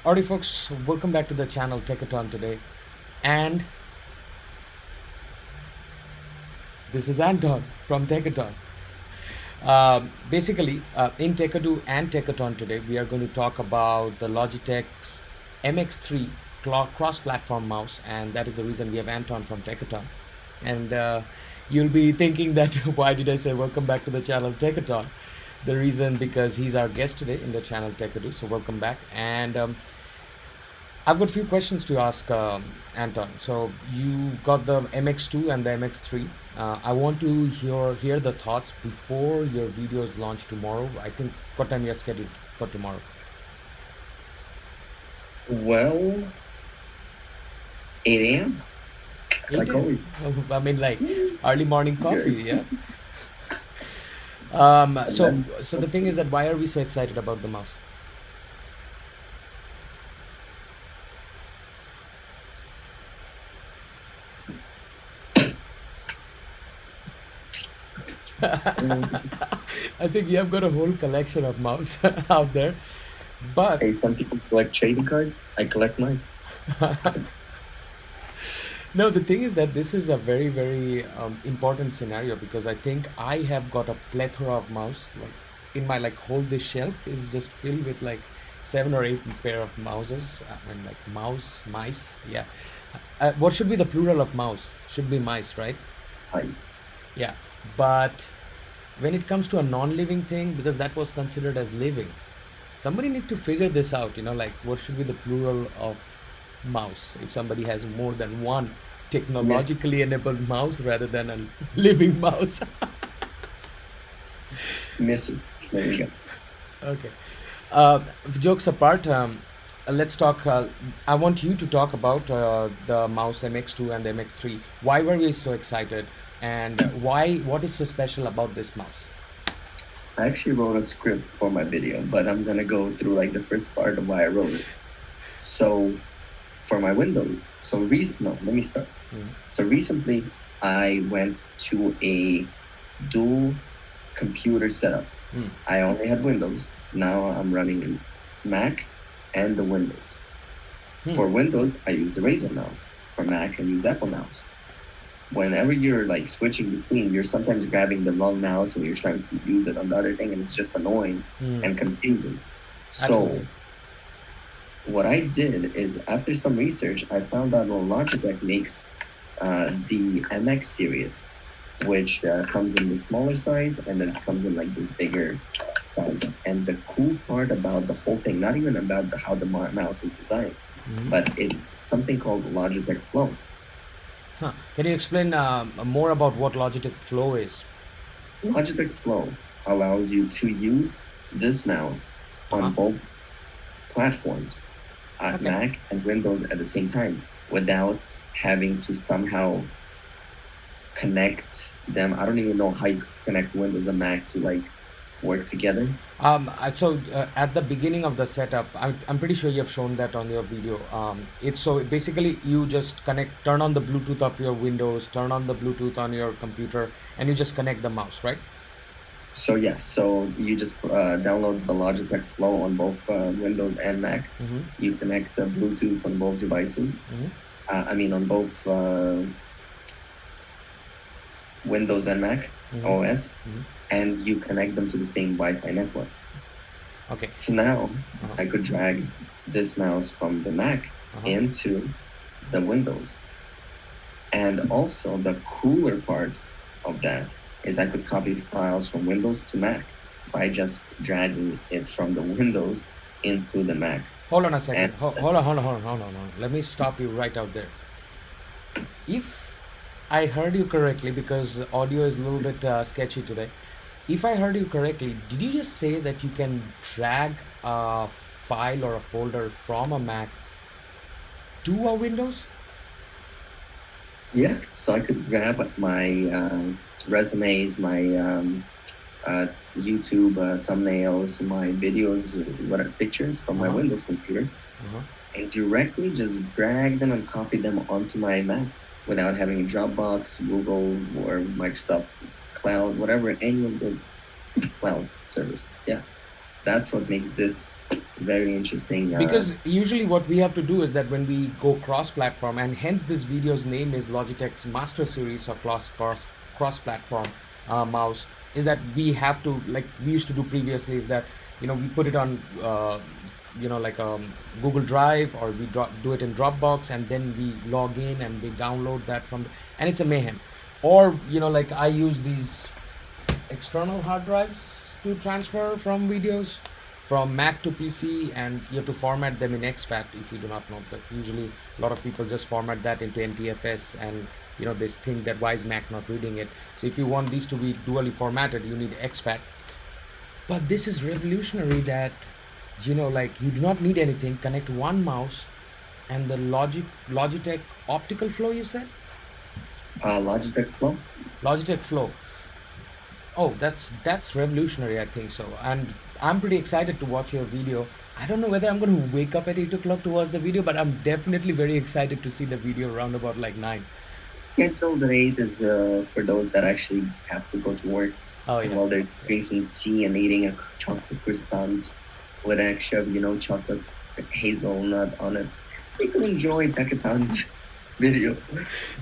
Alrighty, folks, welcome back to the channel Techado today. And this is Anton from Techado. In Techado and Techado today, we are going to talk about the Logitech's MX3 cross-platform mouse, and that is the reason we have Anton from Techado. And you'll be thinking that why did I say welcome back to the channel Techado? The reason because he's our guest today in the channel Techado. So welcome back, and I've got a few questions to ask Anton. So you got the MX2 and the MX3. I want to hear the thoughts before your videos launch tomorrow. I think what time you're scheduled for tomorrow? Well, 8 a.m. 8 like a.m. always. I mean, like early morning coffee, Good. yeah. And So then, so the thing is that why are we so excited about the mouse? I think you have got a whole collection of mouse out there, but hey, some people collect trading cards. I collect mice. no, the thing is that this is a very, very important scenario because I think I have got a plethora of mouse. Like in my like whole this shelf is just filled with like 7 or 8 pair of mouses. I mean like mice. Yeah. What should be the plural of mouse? Should be mice, right? Mice. Yeah. But when it comes to a non-living thing, because that was considered as living, somebody need to figure this out. Like what should be the plural of mouse if somebody has more than one Miss technologically enabled mouse rather than a living mouse. misses. There you go. Okay. Uh, Jokes apart, let's talk. I want you to talk about the mouse MX2 and the MX3. Why were we so excited, and why? What is so special about this mouse? I actually wrote a script for my video, but I'm gonna go through like the first part of why I wrote it. So for my window, let me start. Mm. So recently, I went to a dual computer setup. Mm. I only had Windows. Now I'm running in Mac and the Windows. Mm. For Windows, I use the Razer mouse. For Mac, I use Apple mouse. Whenever you're like switching between, you're sometimes grabbing the wrong mouse and you're trying to use it on the other thing, and it's just annoying Mm. and confusing. So Absolutely. what I did is, after some research, I found out Logitech makes the MX series, which comes in the smaller size and then comes in like this bigger size. And the cool part about the whole thing, not even about how the mouse is designed, Mm. but it's something called Logitech Flow. Huh. Can you explain more about what Logitech Flow is? Logitech Flow allows you to use this mouse Uh-huh. on both platforms, Okay. Mac and Windows at the same time, without having to somehow connect them. I don't even know how you connect Windows and Mac to like work together. At the beginning of the setup, I'm pretty sure you have shown that on your video. It's so basically you just turn on the Bluetooth of your Windows, turn on the Bluetooth on your computer, and you just connect the mouse, right? So yes, so you just download the Logitech Flow on both Windows and Mac. Mm-hmm. You connect Bluetooth on both devices. Mm-hmm. On both Windows and Mac Mm-hmm. OS, Mm-hmm. and you connect them to the same Wi-Fi network. Okay. So now Uh-huh. I could drag this mouse from the Mac Uh-huh. into the Windows. And also the cooler part of that is I could copy files from Windows to Mac by just dragging it from the Windows into the Mac. Hold on a second. And Hold on. Let me stop you right out there. If I heard you correctly, because audio is a little bit sketchy today. If I heard you correctly, did you just say that you can drag a file or a folder from a Mac to a Windows? yeah, so I could grab my resumes, my uh, YouTube thumbnails, my videos, whatever pictures from my Uh-huh. Windows computer, Uh-huh. and directly just drag them and copy them onto my Mac without having a Dropbox, Google, or Microsoft Cloud, whatever, any of the cloud servers. Yeah, that's what makes this very interesting. Because usually what we have to do is that when we go cross-platform, and hence this video's name is Logitech's Master Series of cross-platform mouse, is that we have to, like we used to do previously, is that we put it on like Google Drive, or we do it in Dropbox, and then we log in and we download that and it's a mayhem. Or like I use these external hard drives to transfer from videos from Mac to PC, and you have to format them in exFAT. If you do not know that, usually a lot of people just format that into NTFS, and this thing that why is Mac not reading it. So if you want these to be dually formatted, you need exFAT. But this is revolutionary that like you do not need anything. Connect one mouse and the Logitech optical flow, you said? Logitech Flow. Logitech Flow. Oh, that's revolutionary, I think so. And I'm pretty excited to watch your video. I don't know whether I'm going to wake up at 8 o'clock to watch the video, but I'm definitely very excited to see the video around about like 9. Scheduled at 8 is for those that actually have to go to work. Oh, yeah. While they're drinking tea and eating a chocolate croissant with extra, chocolate hazelnut on it, they can enjoy Techaton's video.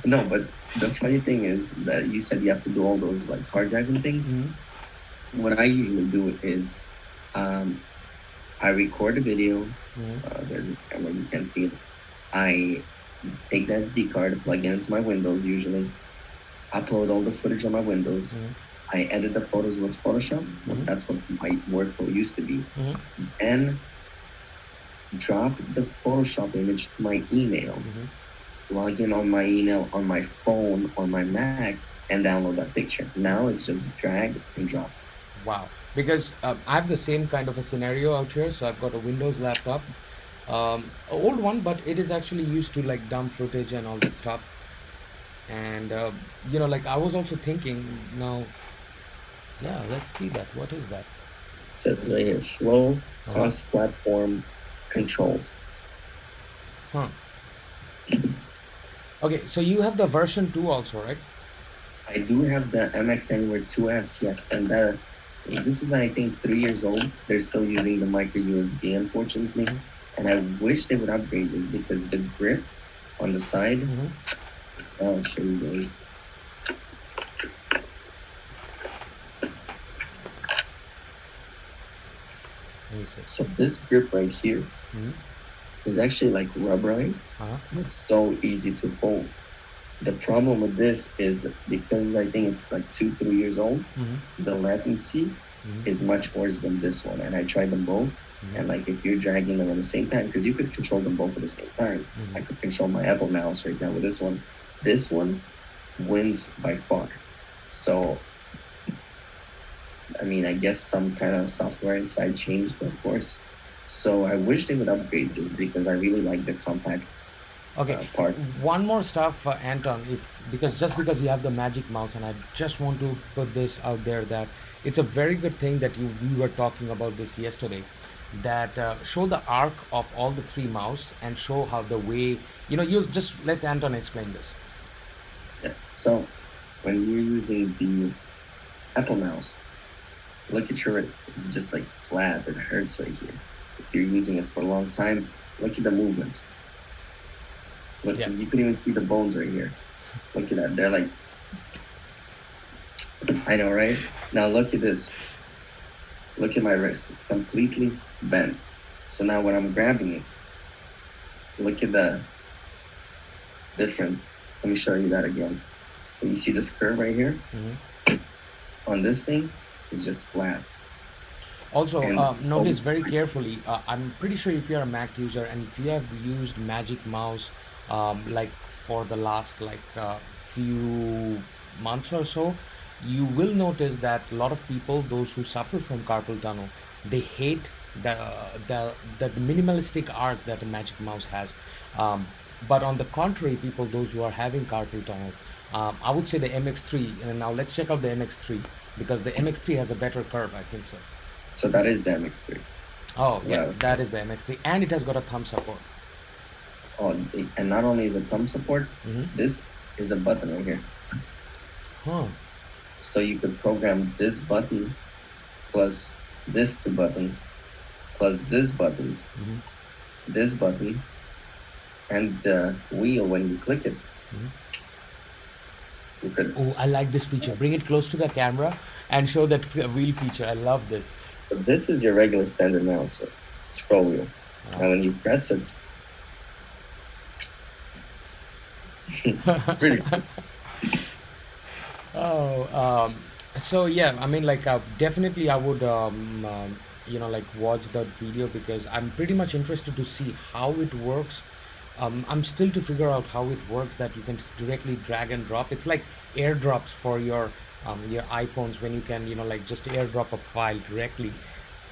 No, but the funny thing is that you said you have to do all those like hard driving things. Mm-hmm. What I usually do is I record a video. Mm-hmm. There's a camera, you can see it. I take the SD card, plug it into my Windows usually, upload all the footage on my Windows. Mm-hmm. I edit the photos with Photoshop. Mm-hmm. That's what my workflow used to be. Mm-hmm. And drop the Photoshop image to my email. Mm-hmm. Log in on my email on my phone, on my Mac, and download that picture. Now it's just drag and drop. Wow. Because I have the same kind of a scenario out here. So I've got a Windows laptop, an old one, but it is actually used to like dump footage and all that stuff. And like I was also thinking now. Yeah, let's see that. What is that? It says right here, Flow cross-platform controls. Huh. Okay, so you have the version 2 also, right? I do have the MX Anywhere 2S, yes, and this is, I think, 3 years old. They're still using the micro USB, unfortunately, and I wish they would upgrade this because the grip on the side. I'll show you guys. So this grip right here is actually like rubberized. It's so easy to hold. The problem with this is because I think it's like 2-3 years old, the latency is much worse than this one. And I tried them both. And like if you're dragging them at the same time, because you could control them both at the same time. I could control my Apple mouse right now with this one. This one wins by far. So I mean, I guess some kind of software inside changed, of course. So I wish they would upgrade this because I really like the compact part. One more stuff, Anton, because you have the Magic Mouse, and I just want to put this out there that it's a very good thing that we were talking about this yesterday, that show the arc of all the 3 mouse and show how the way, you'll just let Anton explain this. Yeah. So when you're using the Apple mouse, look at your wrist. It's just like flat. It hurts right here. If you're using it for a long time, look at the movement. Look, you can even see the bones right here. Look at that. They're like, I know, right? Now look at this. Look at my wrist. It's completely bent. So now when I'm grabbing it, look at the difference. Let me show you that again. So you see this curve right here? On this thing, is just flat. Also, notice very carefully, I'm pretty sure if you're a Mac user and if you have used Magic Mouse like for the last few months or so, you will notice that a lot of people, those who suffer from carpal tunnel, they hate the minimalistic arc that a Magic Mouse has. But on the contrary, people, those who are having carpal tunnel, I would say the MX3, and now let's check out the MX3, because the MX3 has a better curve, I think so. So that is the MX3. Oh, yeah, that is the MX3, and it has got a thumb support. Oh, and not only is it thumb support, this is a button right here. So you could program this button plus these 2 buttons, plus this buttons, Mhm. this button, and the wheel when you click it. Mhm. You could. Oh, I like this feature. Bring it close to the camera and show that wheel feature. I love this. So this is your regular standard mouse, so scroll wheel. Now when you press it, it's pretty cool. Oh, so yeah, I mean, like, definitely I would, like watch that video because I'm pretty much interested to see how it works. I'm still to figure out how it works that you can directly drag and drop. It's like airdrops for your iPhones when you can, like just airdrop a file directly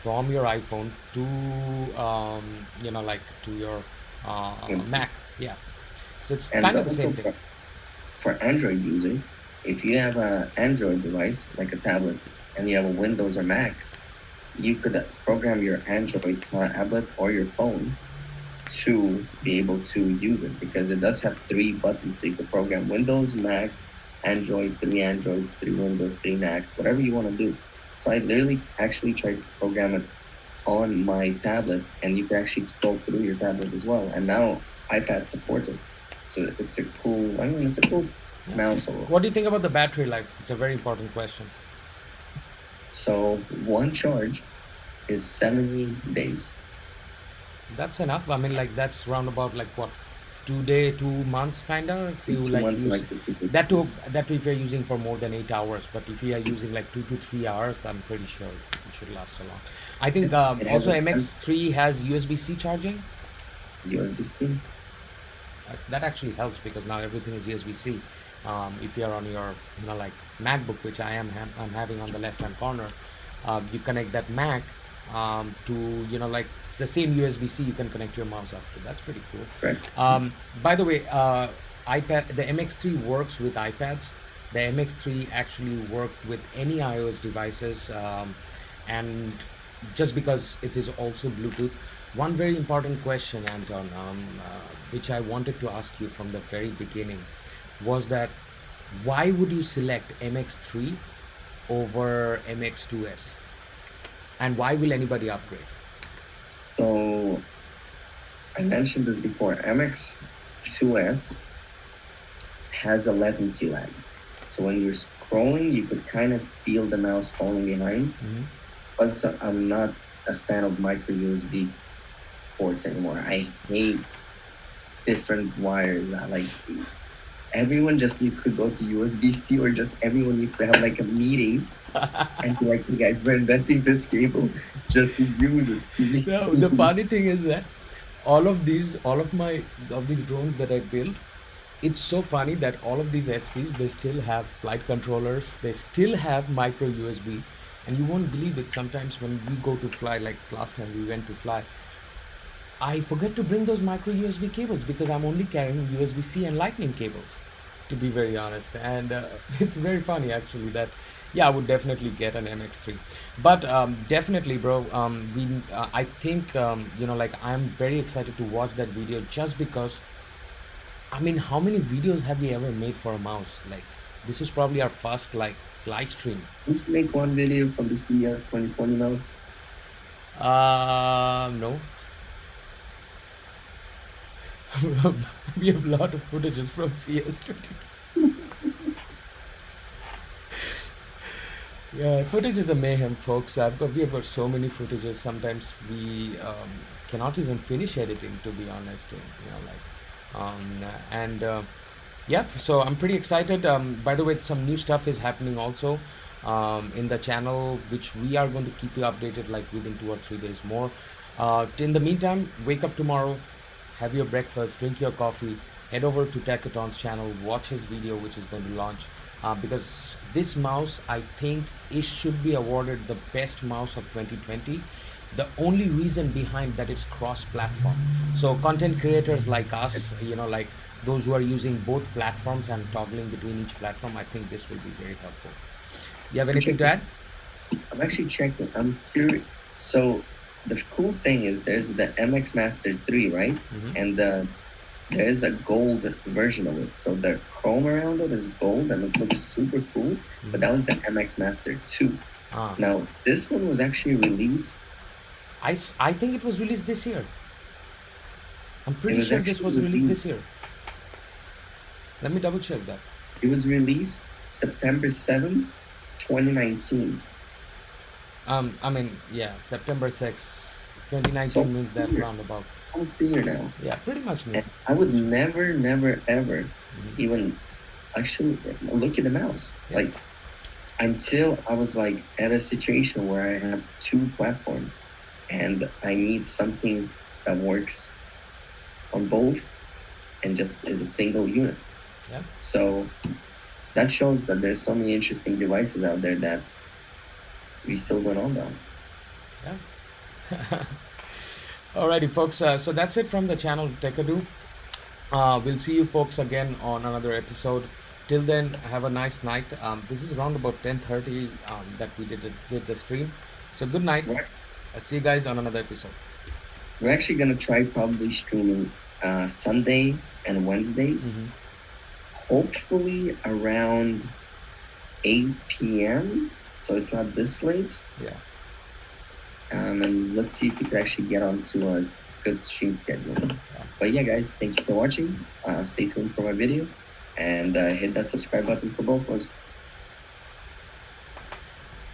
from your iPhone to, like to your Mac. Yeah. So it's And kind of the also same thing. for Android users, if you have an Android device like a tablet and you have a Windows or Mac, you could program your Android tablet or your phone to be able to use it because it does have 3 buttons. So you could program Windows, Mac, Android, 3 Androids, 3 Windows, 3 Macs, whatever you want to do. So I literally actually tried to program it on my tablet, and you can actually scroll through your tablet as well. And now iPad support it. So it's a cool, it's a cool mouse. What do you think about the battery life? It's a very important question. So one charge is 70 days. That's enough. I mean, like that's round about like what, 2 months, kind of. If you 2 like months, use like that if you're using for more than 8 hours, but if you are using like 2 to 3 hours, I'm pretty sure it should last a long. I think it has also a MX3 has USB-C charging. USB-C. That actually helps because now everything is USB-C. If you're on your like MacBook, which I'm having on the left hand corner, you connect that Mac to like it's the same USB-C you can connect your mouse up to. That's pretty cool. Right. By the way, the MX3 works with iPads. The MX3 actually worked with any iOS devices, and just because it is also Bluetooth. One very important question, Anton, which I wanted to ask you from the very beginning, was that why would you select MX3 over MX2S? And why will anybody upgrade? So I mentioned this before. MX2S has a latency lag. So when you're scrolling, you could kind of feel the mouse falling behind. Mm-hmm. Also, I'm not a fan of micro USB ports anymore. I hate different wires. Like everyone just needs to go to USB-C, or just everyone needs to have like a meeting and be like, hey guys, we're inventing this cable just to use it. No, the funny thing is that all of these drones that I built, it's so funny that all of these FCs, they still have flight controllers, they still have micro USB, and you won't believe it. Sometimes when we go to fly, like last time we went to fly, I forget to bring those micro USB cables because I'm only carrying USB-C and Lightning cables, to be very honest. And it's very funny actually that, yeah, I would definitely get an MX3. But definitely, bro, I think, like I'm very excited to watch that video just because, I mean, how many videos have we ever made for a mouse? Like, this is probably our first, like, live stream. Did you make one video from the CES 2020 mouse? No. We have a lot of footages from CS 20. Yeah, footage is a mayhem, folks. We have got so many footages. Sometimes we cannot even finish editing, to be honest. Yep. So I'm pretty excited. By the way, some new stuff is happening also in the channel, which we are going to keep you updated like within 2 or 3 days more. In the meantime, wake up tomorrow, have your breakfast, drink your coffee, head over to Techaton's channel, watch his video, which is going to launch. Because this mouse, I think, it should be awarded the best mouse of 2020. The only reason behind that, it's cross-platform. So content creators like us, like those who are using both platforms and toggling between each platform, I think this will be very helpful. You have anything to add? I'm actually checking. I'm curious. So the cool thing is there's the MX Master 3, right? Mm-hmm. And there is a gold version of it. So the chrome around it is gold and it looks super cool. But that was the MX Master 2. Now, this one was actually released I think it was released this year. I'm It pretty was sure this actually was released this year. released. Let me double check that. It was released September 7th, 2019. I mean, yeah, September 6th, So 2019 means almost a that year. roundabout. Almost a year now. Yeah, pretty much new. And I would never, never, ever Mhm. even actually look at the mouse. Yeah. Like until I was like at a situation where I have two platforms and I need something that works on both and just is a single unit. Yeah. So that shows that there's so many interesting devices out there that we still don't know about. Yeah. Alrighty, folks. So that's it from the channel Techado. We'll see you folks again on another episode. Till then, have a nice night. This is around about 10:30 that we did the stream. So good night. Right. I'll see you guys on another episode. We're actually gonna try probably streaming Sunday and Wednesdays, Mhm. hopefully around 8 p.m. So it's not this late. Yeah. And let's see if we can actually get onto a good stream schedule. But yeah, guys, thank you for watching. Stay tuned for my video and hit that subscribe button for both of us.